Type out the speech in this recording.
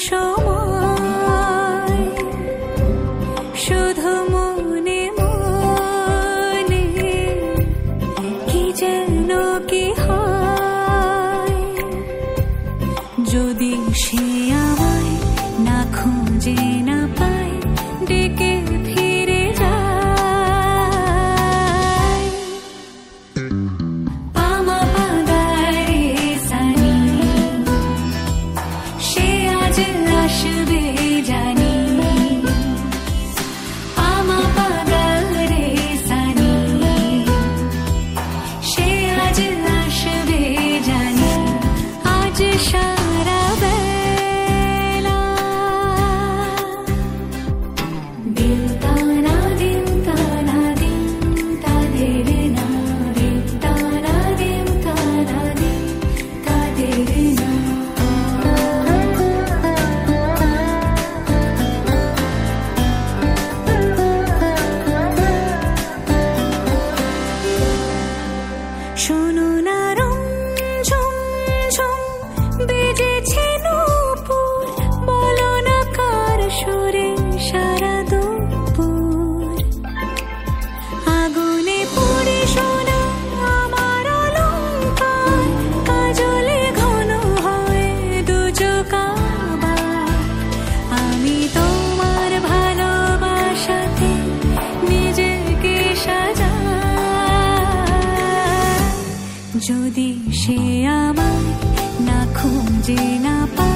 সময় শুধু মনে মনে কি যেন কি হয়, যদি সে আমায় না খুঁজে না পায় ডেকে ফিরে যায়। পামা পাগারে সানি সে আজ আসবে জানি, পামা পাগারে সানি সে আজ আসবে জানি। আজ সারা বেলা দিল তানা দিন তানা দিন তাদের না, দিল তানা দিন তানা দিন তাদের না। শোনো না রং ঝুম ঝুম বেজেছে নূপুর, বলো না কার সুরে সারা দুপুর। আগুনে পুড়ে সোনা আমার অলংকার, কাজলে ঘন হয় দু চোখ আবার। আমি তোমার ভালোবাসাতে নিজেকে সাজাই, যদি সে আমায় না খুঁজে না পায়